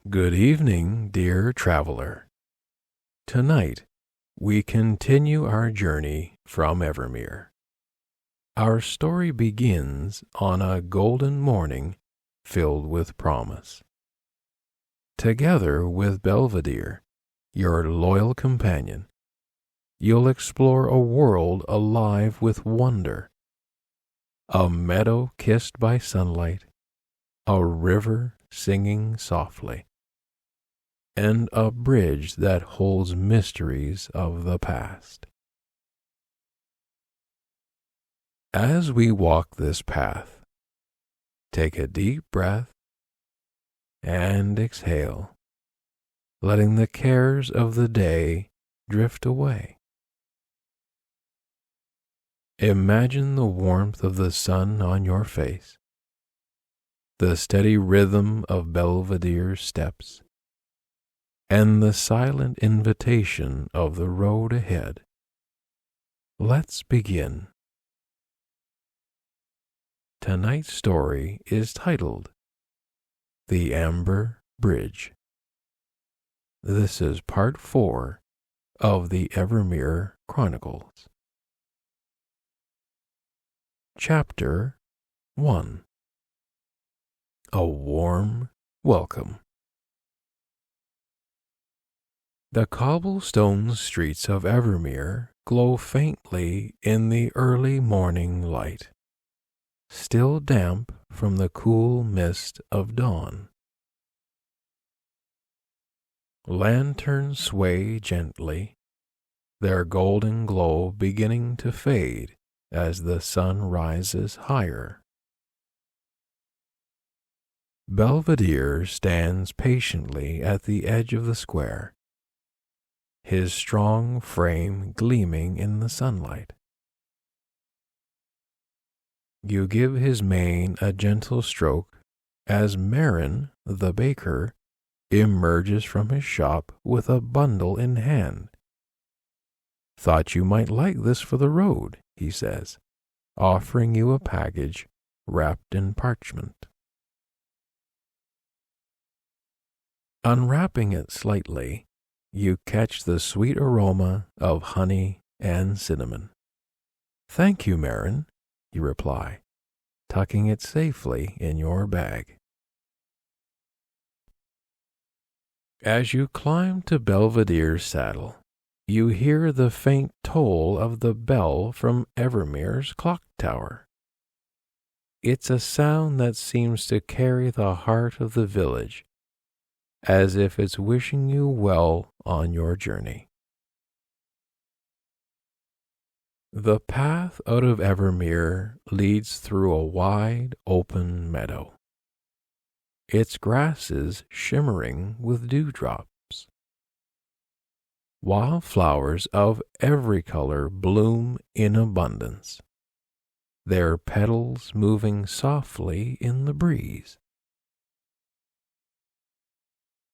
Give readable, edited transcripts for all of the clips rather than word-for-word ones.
Good evening, dear traveler. Tonight, we continue our journey from Evermere. Our story begins on a golden morning filled with promise. Together with Belvedere, your loyal companion, you'll explore a world alive with wonder. A meadow kissed by sunlight, a river singing softly, and a bridge that holds mysteries of the past. As we walk this path, take a deep breath and exhale, letting the cares of the day drift away. Imagine the warmth of the sun on your face, the steady rhythm of Belvedere's steps, and the silent invitation of the road ahead. Let's begin. Tonight's story is titled The Amber Bridge. This is part 4 of the Evermere Chronicles. Chapter 1. A Warm Welcome. The cobblestone streets of Evermere glow faintly in the early morning light, still damp from the cool mist of dawn. Lanterns sway gently, their golden glow beginning to fade as the sun rises higher. Belvedere stands patiently at the edge of the square, his strong frame gleaming in the sunlight. You give his mane a gentle stroke as Marin, the baker, emerges from his shop with a bundle in hand. "Thought you might like this for the road," he says, offering you a package wrapped in parchment. Unwrapping it slightly, you catch the sweet aroma of honey and cinnamon. "Thank you, Marin," you reply, tucking it safely in your bag. As you climb to Belvedere's saddle, you hear the faint toll of the bell from Evermere's clock tower. It's a sound that seems to carry the heart of the village, as if it's wishing you well on your journey. The path out of Evermere leads through a wide, open meadow, its grasses shimmering with dewdrops. Wildflowers of every color bloom in abundance, their petals moving softly in the breeze.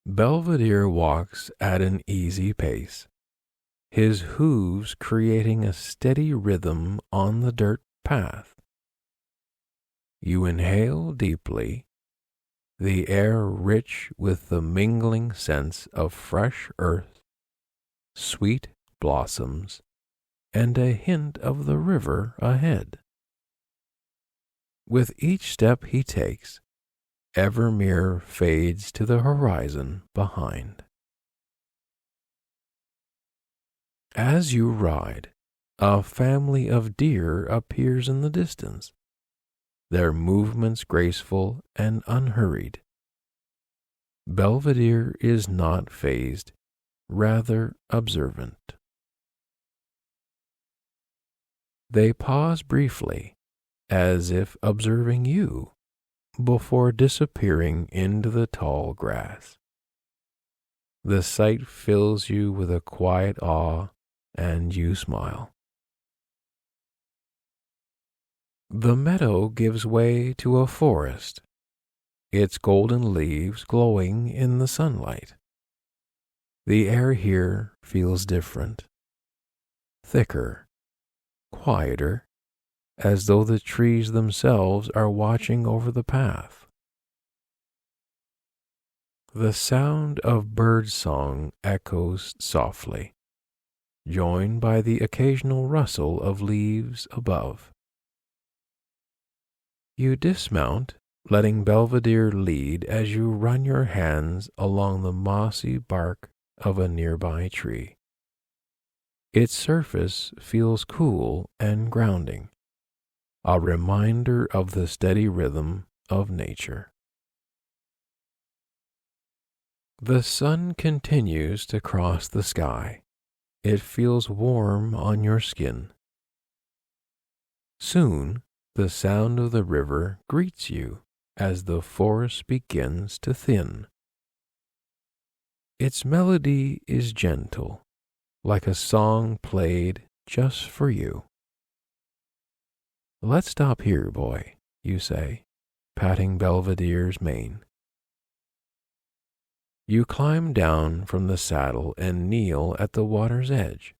Belvedere walks at an easy pace, his hooves creating a steady rhythm on the dirt path. You inhale deeply, the air rich with the mingling scents of fresh earth, sweet blossoms, and a hint of the river ahead. With each step he takes, Evermere fades to the horizon behind. As you ride, a family of deer appears in the distance, their movements graceful and unhurried. Belvedere is not fazed, rather observant. They pause briefly, as if observing you, before disappearing into the tall grass. The sight fills you with a quiet awe, and you smile. The meadow gives way to a forest, its golden leaves glowing in the sunlight. The air here feels different, thicker, quieter, as though the trees themselves are watching over the path. The sound of birdsong echoes softly, joined by the occasional rustle of leaves above. You dismount, letting Belvedere lead as you run your hands along the mossy bark of a nearby tree. Its surface feels cool and grounding, a reminder of the steady rhythm of nature. The sun continues to cross the sky. It feels warm on your skin. Soon, the sound of the river greets you as the forest begins to thin. Its melody is gentle, like a song played just for you. "Let's stop here, boy," you say, patting Belvedere's mane. You climb down from the saddle and kneel at the water's edge.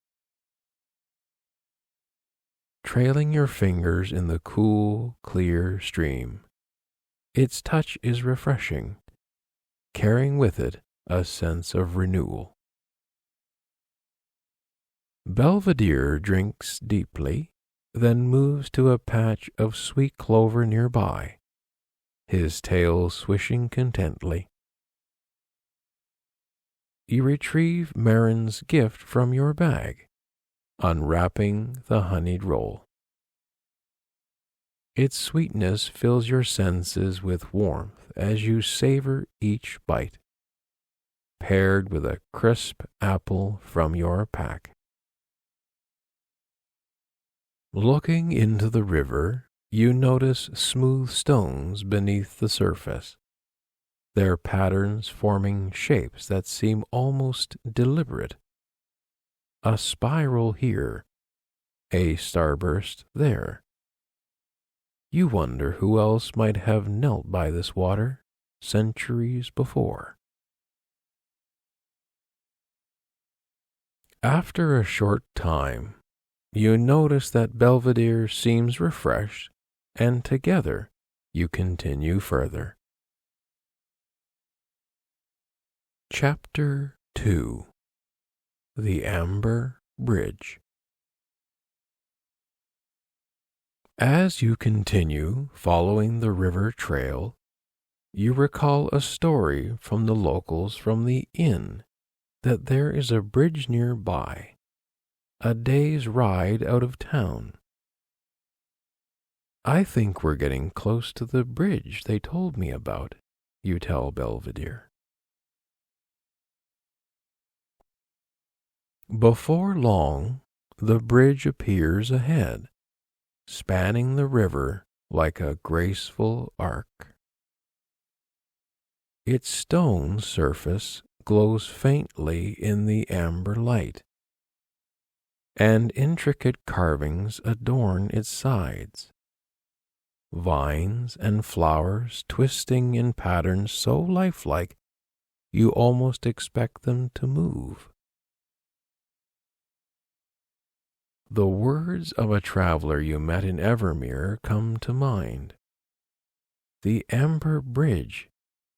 Trailing your fingers in the cool, clear stream, its touch is refreshing, carrying with it a sense of renewal. Belvedere drinks deeply, then moves to a patch of sweet clover nearby, his tail swishing contently. You retrieve Marin's gift from your bag, unwrapping the honeyed roll. Its sweetness fills your senses with warmth as you savor each bite, paired with a crisp apple from your pack. Looking into the river, you notice smooth stones beneath the surface, their patterns forming shapes that seem almost deliberate. A spiral here, a starburst there. You wonder who else might have knelt by this water centuries before. After a short time, you notice that Belvedere seems refreshed, and together you continue further. Chapter 2. The Amber Bridge. As you continue following the river trail, you recall a story from the locals from the inn that there is a bridge nearby, a day's ride out of town. "I think we're getting close to the bridge they told me about," you tell Belvedere. Before long, the bridge appears ahead, spanning the river like a graceful arc. Its stone surface glows faintly in the amber light, and intricate carvings adorn its sides, vines and flowers twisting in patterns so lifelike you almost expect them to move. The words of a traveler you met in Evermere come to mind. "The Amber Bridge,"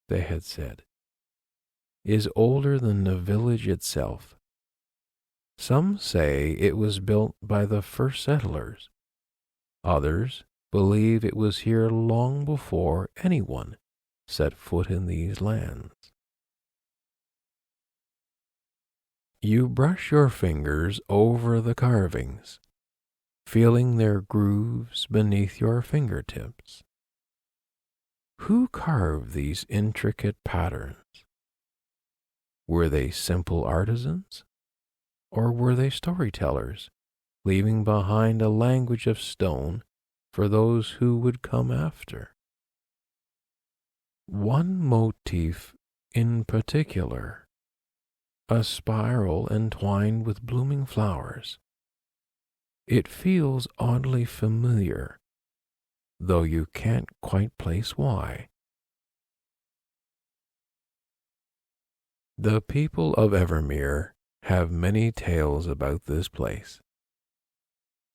they had said, "is older than the village itself. Some say it was built by the first settlers. Others believe it was here long before anyone set foot in these lands." You brush your fingers over the carvings, feeling their grooves beneath your fingertips. Who carved these intricate patterns? Were they simple artisans? Or were they storytellers, leaving behind a language of stone for those who would come after? One motif in particular, a spiral entwined with blooming flowers. It feels oddly familiar, though you can't quite place why. The people of Evermere have many tales about this place.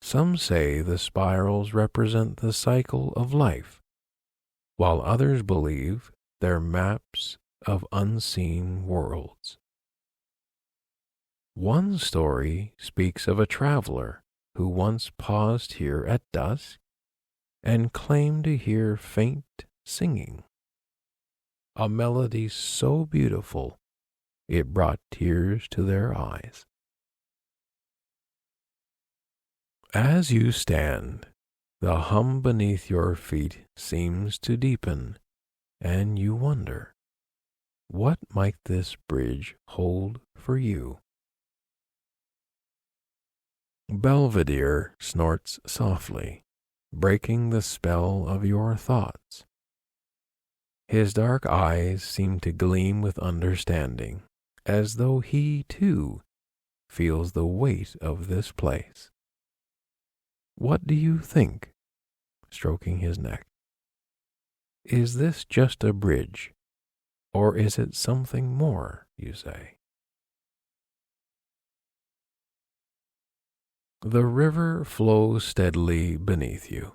Some say the spirals represent the cycle of life, while others believe they're maps of unseen worlds. One story speaks of a traveler who once paused here at dusk and claimed to hear faint singing, a melody so beautiful it brought tears to their eyes. As you stand, the hum beneath your feet seems to deepen, and you wonder, what might this bridge hold for you? Belvedere snorts softly, breaking the spell of your thoughts. His dark eyes seem to gleam with understanding, as though he, too, feels the weight of this place. What do you think? Stroking his neck. Is this just a bridge, or is it something more, you say? The river flows steadily beneath you,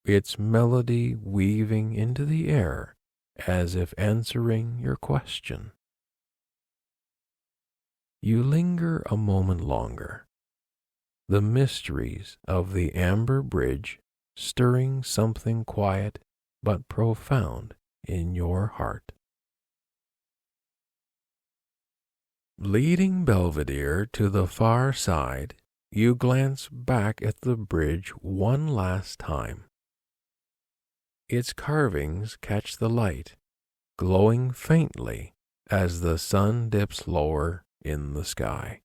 its melody weaving into the air as if answering your question. You linger a moment longer, the mysteries of the amber bridge stirring something quiet but profound in your heart. Leading Belvedere to the far side, you glance back at the bridge one last time. Its carvings catch the light, glowing faintly as the sun dips lower in the sky.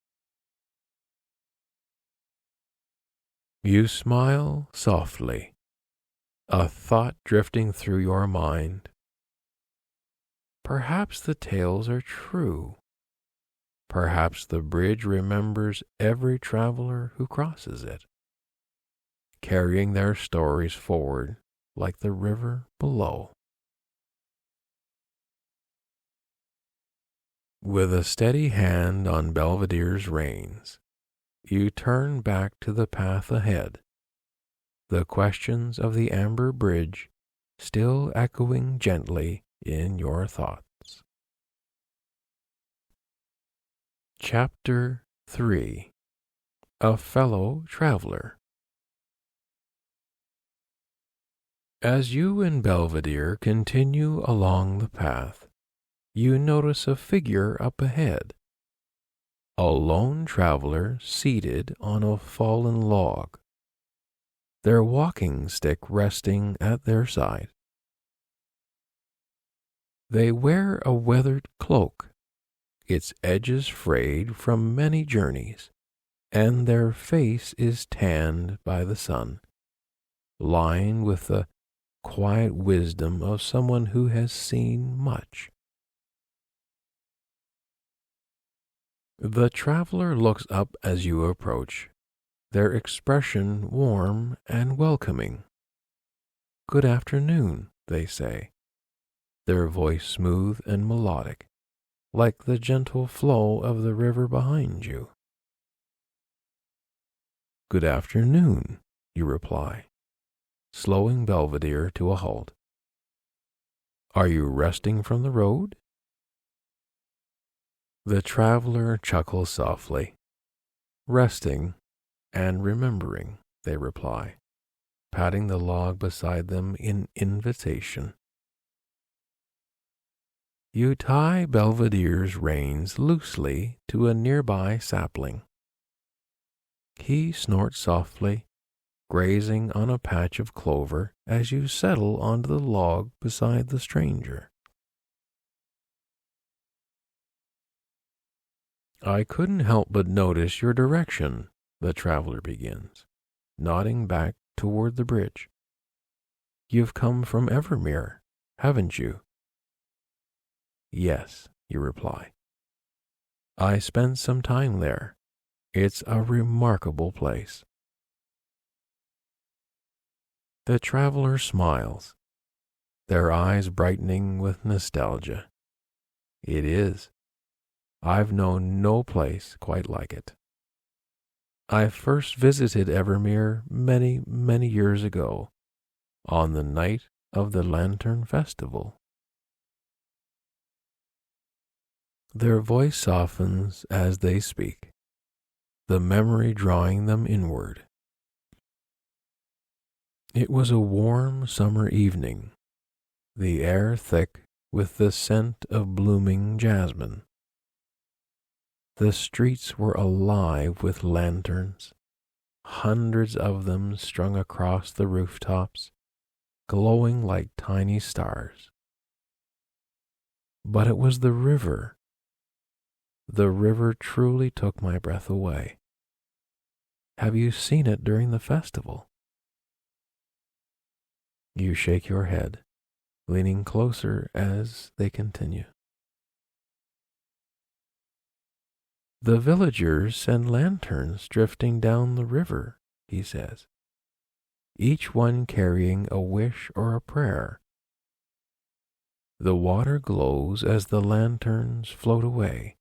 You smile softly, a thought drifting through your mind. Perhaps the tales are true. Perhaps the bridge remembers every traveler who crosses it, carrying their stories forward like the river below. With a steady hand on Belvedere's reins, you turn back to the path ahead, the questions of the amber bridge still echoing gently in your thoughts. Chapter 3. A Fellow Traveler. As you and Belvedere continue along the path, you notice a figure up ahead, a lone traveler seated on a fallen log, their walking stick resting at their side. They wear a weathered cloak, its edges frayed from many journeys, and their face is tanned by the sun, lined with the quiet wisdom of someone who has seen much. The traveler looks up as you approach, their expression warm and welcoming. "Good afternoon," they say, their voice smooth and melodic, like the gentle flow of the river behind you. "Good afternoon," you reply, slowing Belvedere to a halt. "Are you resting from the road?" The traveler chuckles softly. "Resting and remembering," they reply, patting the log beside them in invitation. You tie Belvedere's reins loosely to a nearby sapling. He snorts softly, grazing on a patch of clover as you settle onto the log beside the stranger. "I couldn't help but notice your direction," the traveler begins, nodding back toward the bridge. "You've come from Evermere, haven't you?" "Yes," you reply. "I spent some time there. It's a remarkable place." The traveler smiles, their eyes brightening with nostalgia. "It is. I've known no place quite like it. I first visited Evermere many, many years ago, on the night of the Lantern Festival." Their voice softens as they speak, the memory drawing them inward. It was a warm summer evening, the air thick with the scent of blooming jasmine. The streets were alive with lanterns, hundreds of them strung across the rooftops, glowing like tiny stars. But it was the river. The river truly took my breath away. Have you seen it during the festival? You shake your head, leaning closer as they continue. The villagers send lanterns drifting down the river, he says, each one carrying a wish or a prayer. The water glows as the lanterns float away,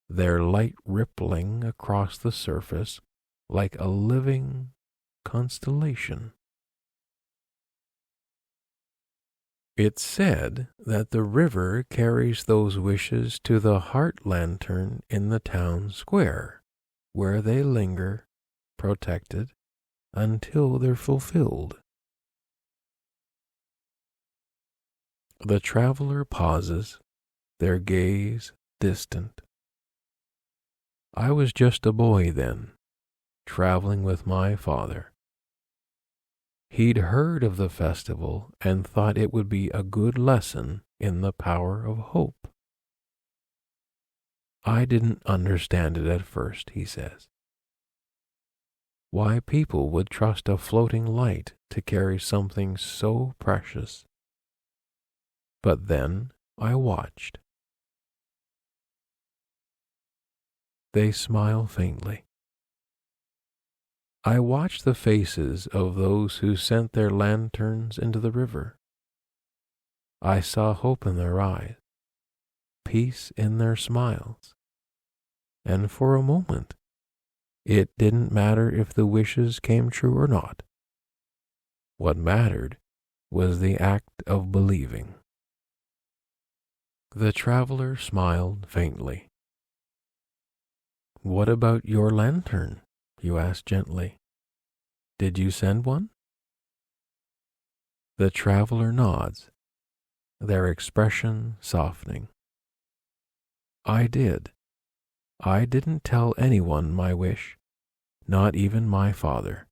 their light rippling across the surface like a living constellation. It's said that the river carries those wishes to the heart lantern in the town square, where they linger, protected, until they're fulfilled. The traveler pauses, their gaze distant. I was just a boy then, traveling with my father. He'd heard of the festival and thought it would be a good lesson in the power of hope. I didn't understand it at first, he says. Why people would trust a floating light to carry something so precious. But then I watched. They smile faintly. I watched the faces of those who sent their lanterns into the river. I saw hope in their eyes, peace in their smiles, and for a moment, it didn't matter if the wishes came true or not. What mattered was the act of believing. The traveler smiled faintly. What about your lantern? You asked gently. Did you send one? The traveler nods, their expression softening. I did. I didn't tell anyone my wish, not even my father.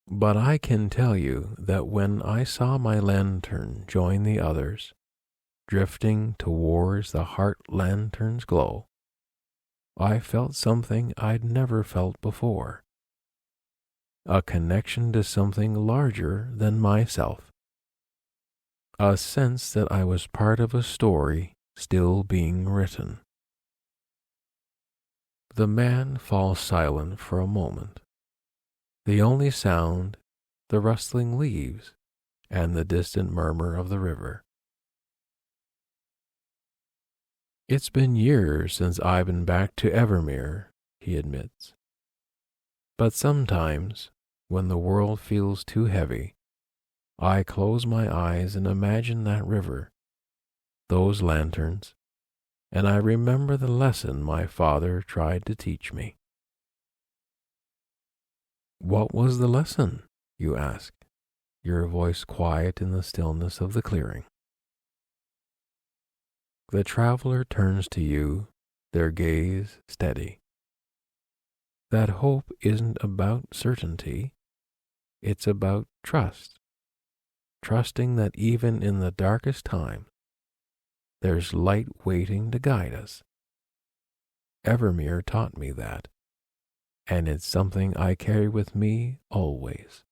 But I can tell you that when I saw my lantern join the others, drifting towards the heart lantern's glow, I felt something I'd never felt before. A connection to something larger than myself. A sense that I was part of a story still being written. The man falls silent for a moment. The only sound, the rustling leaves and the distant murmur of the river. It's been years since I've been back to Evermere, he admits. But sometimes, when the world feels too heavy, I close my eyes and imagine that river, those lanterns, and I remember the lesson my father tried to teach me. What was the lesson? You ask, your voice quiet in the stillness of the clearing. The traveler turns to you, their gaze steady. That hope isn't about certainty, it's about trust. Trusting that even in the darkest time, there's light waiting to guide us. Evermere taught me that, and it's something I carry with me always.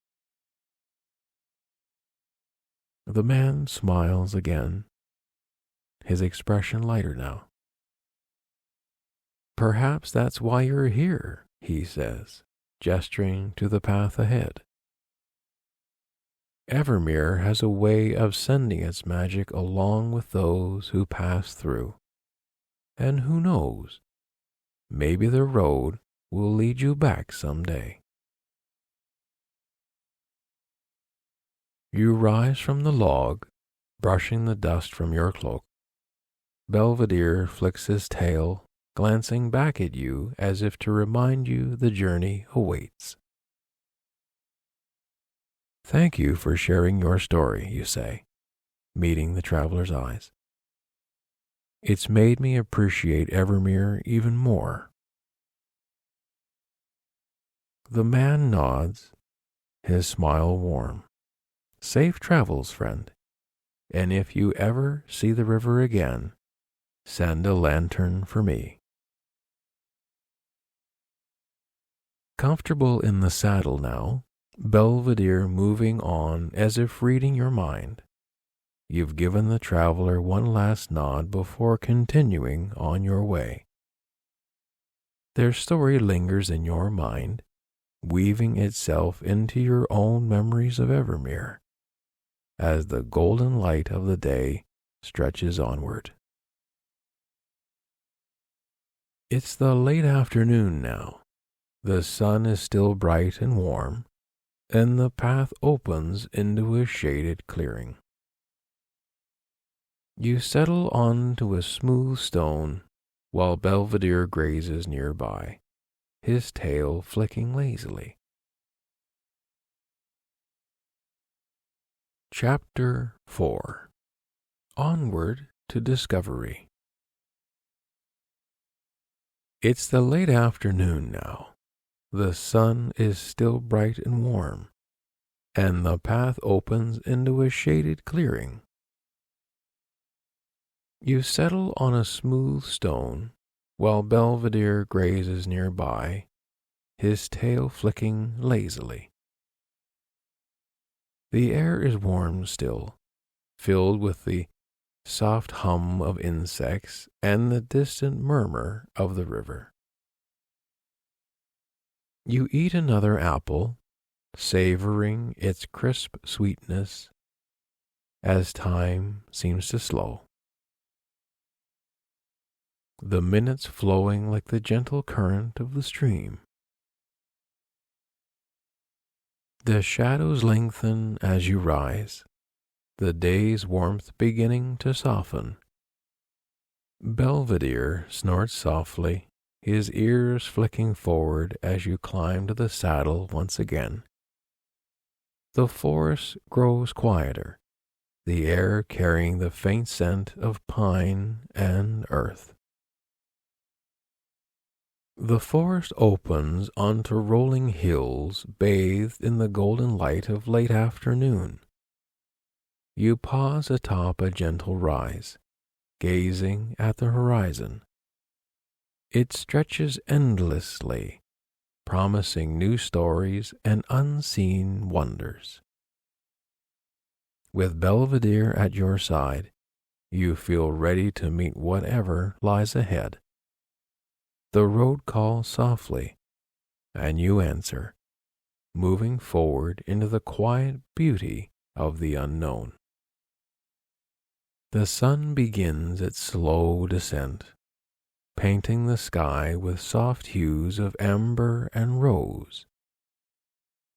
The man smiles again, his expression lighter now. Perhaps that's why you're here, he says, gesturing to the path ahead. Evermere has a way of sending its magic along with those who pass through. And who knows, maybe the road will lead you back someday. You rise from the log, brushing the dust from your cloak. Belvedere flicks his tail, glancing back at you as if to remind you the journey awaits. Thank you for sharing your story, you say, meeting the traveler's eyes. It's made me appreciate Evermere even more. The man nods, his smile warm. Safe travels, friend. And if you ever see the river again, send a lantern for me. Comfortable in the saddle now, Belvedere moving on as if reading your mind. You've given the traveler one last nod before continuing on your way. Their story lingers in your mind, weaving itself into your own memories of Evermere, as the golden light of the day stretches onward. It's the late afternoon now. The sun is still bright and warm, and the path opens into a shaded clearing. You settle onto a smooth stone while Belvedere grazes nearby, his tail flicking lazily. Chapter 4. Onward to Discovery. It's the late afternoon now. The sun is still bright and warm, and the path opens into a shaded clearing. You settle on a smooth stone while Belvedere grazes nearby, his tail flicking lazily. The air is warm still, filled with the soft hum of insects and the distant murmur of the river. You eat another apple, savoring its crisp sweetness as time seems to slow. The minutes flowing like the gentle current of the stream. The shadows lengthen as you rise, the day's warmth beginning to soften. Belvedere snorts softly, his ears flicking forward as you climb to the saddle once again. The forest grows quieter, the air carrying the faint scent of pine and earth. The forest opens onto rolling hills bathed in the golden light of late afternoon. You pause atop a gentle rise, gazing at the horizon. It stretches endlessly, promising new stories and unseen wonders. With Belvedere at your side, you feel ready to meet whatever lies ahead. The road calls softly, and you answer, moving forward into the quiet beauty of the unknown. The sun begins its slow descent, painting the sky with soft hues of amber and rose.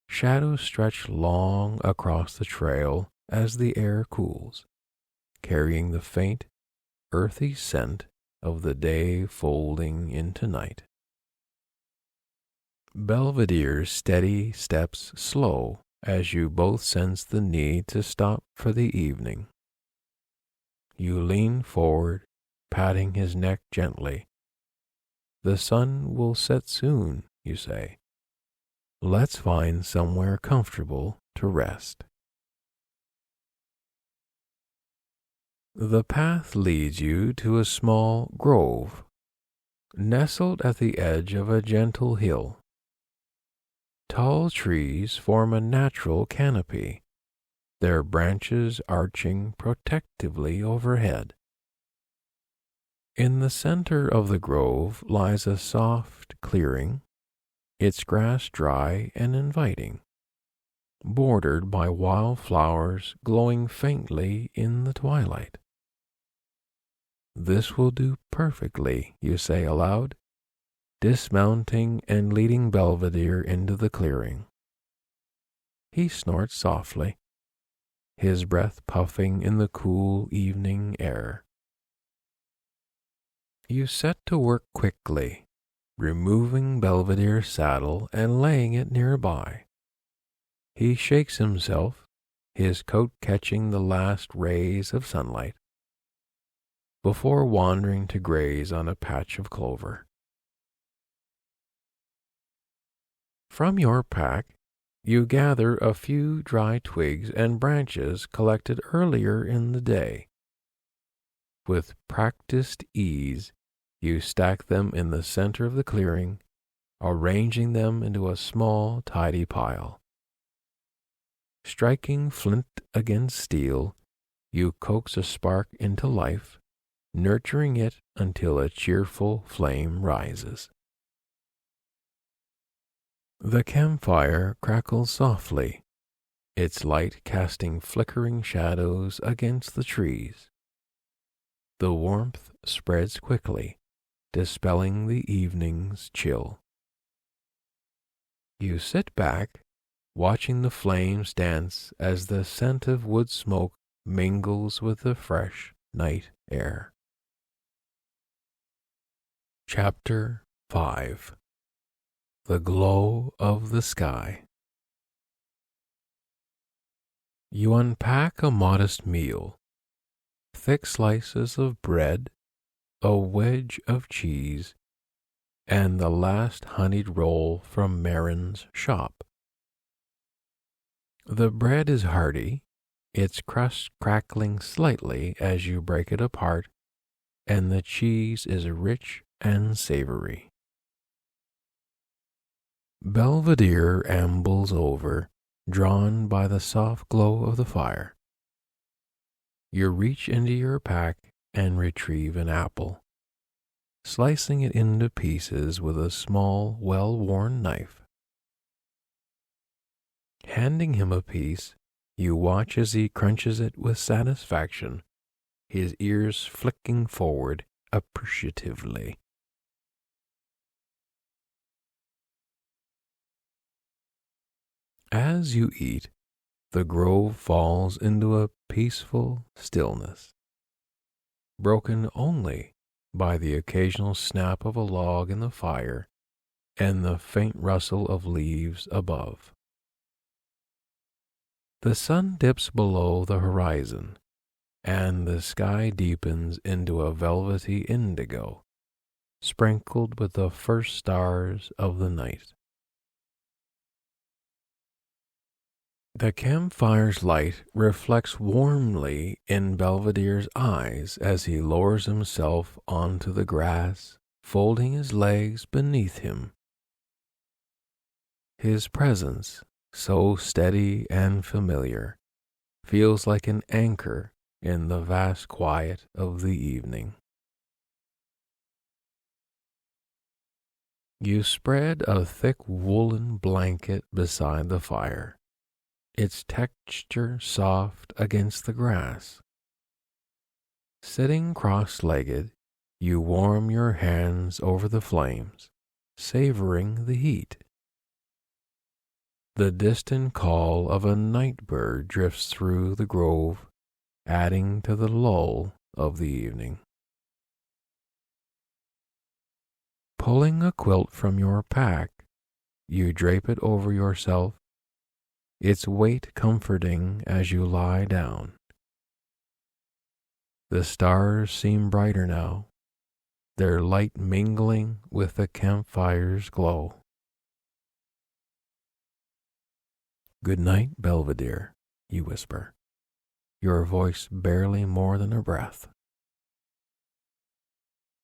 Shadows stretch long across the trail as the air cools, carrying the faint, earthy scent of the day folding into night. Belvedere's steady steps slow as you both sense the need to stop for the evening. You lean forward, patting his neck gently. The sun will set soon, you say. Let's find somewhere comfortable to rest. The path leads you to a small grove, nestled at the edge of a gentle hill. Tall trees form a natural canopy, their branches arching protectively overhead. In the center of the grove lies a soft clearing, its grass dry and inviting, bordered by wild flowers glowing faintly in the twilight. This will do perfectly, you say aloud, dismounting and leading Belvedere into the clearing. He snorts softly, his breath puffing in the cool evening air. You set to work quickly, removing Belvedere's saddle and laying it nearby. He shakes himself, his coat catching the last rays of sunlight, before wandering to graze on a patch of clover. From your pack, you gather a few dry twigs and branches collected earlier in the day. With practiced ease, you stack them in the center of the clearing, arranging them into a small, tidy pile. Striking flint against steel, you coax a spark into life, nurturing it until a cheerful flame rises. The campfire crackles softly, its light casting flickering shadows against the trees. The warmth spreads quickly, dispelling the evening's chill. You sit back, watching the flames dance as the scent of wood smoke mingles with the fresh night air. Chapter 5. The Glow of the Sky. You unpack a modest meal, thick slices of bread, a wedge of cheese, and the last honeyed roll from Marin's shop. The bread is hearty, its crust crackling slightly as you break it apart, and the cheese is rich and savory. Belvedere ambles over, drawn by the soft glow of the fire. You reach into your pack and retrieve an apple, slicing it into pieces with a small, well-worn knife. Handing him a piece, you watch as he crunches it with satisfaction, his ears flicking forward appreciatively. As you eat, the grove falls into a peaceful stillness, broken only by the occasional snap of a log in the fire and the faint rustle of leaves above. The sun dips below the horizon, and the sky deepens into a velvety indigo, sprinkled with the first stars of the night. The campfire's light reflects warmly in Belvedere's eyes as he lowers himself onto the grass, folding his legs beneath him. His presence, so steady and familiar, feels like an anchor in the vast quiet of the evening. You spread a thick woolen blanket beside the fire, its texture soft against the grass. Sitting cross-legged, you warm your hands over the flames, savoring the heat. The distant call of a night bird drifts through the grove, adding to the lull of the evening. Pulling a quilt from your pack, you drape it over yourself, its weight comforting as you lie down. The stars seem brighter now, their light mingling with the campfire's glow. "Good night, Belvedere," you whisper, your voice barely more than a breath.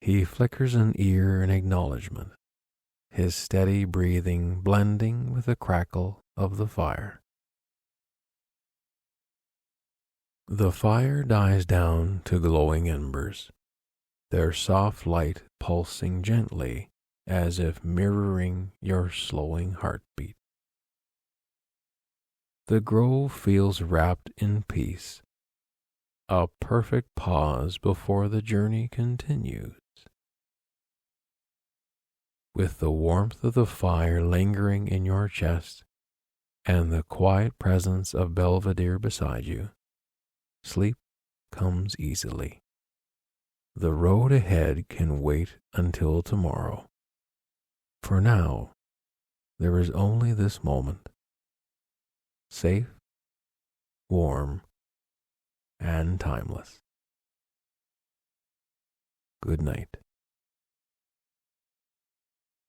He flickers an ear in acknowledgement, his steady breathing blending with the crackle of the fire. The fire dies down to glowing embers, their soft light pulsing gently as if mirroring your slowing heartbeat. The grove feels wrapped in peace, a perfect pause before the journey continues. With the warmth of the fire lingering in your chest and the quiet presence of Belvedere beside you, sleep comes easily. The road ahead can wait until tomorrow. For now, there is only this moment, safe, warm, and timeless. Good night.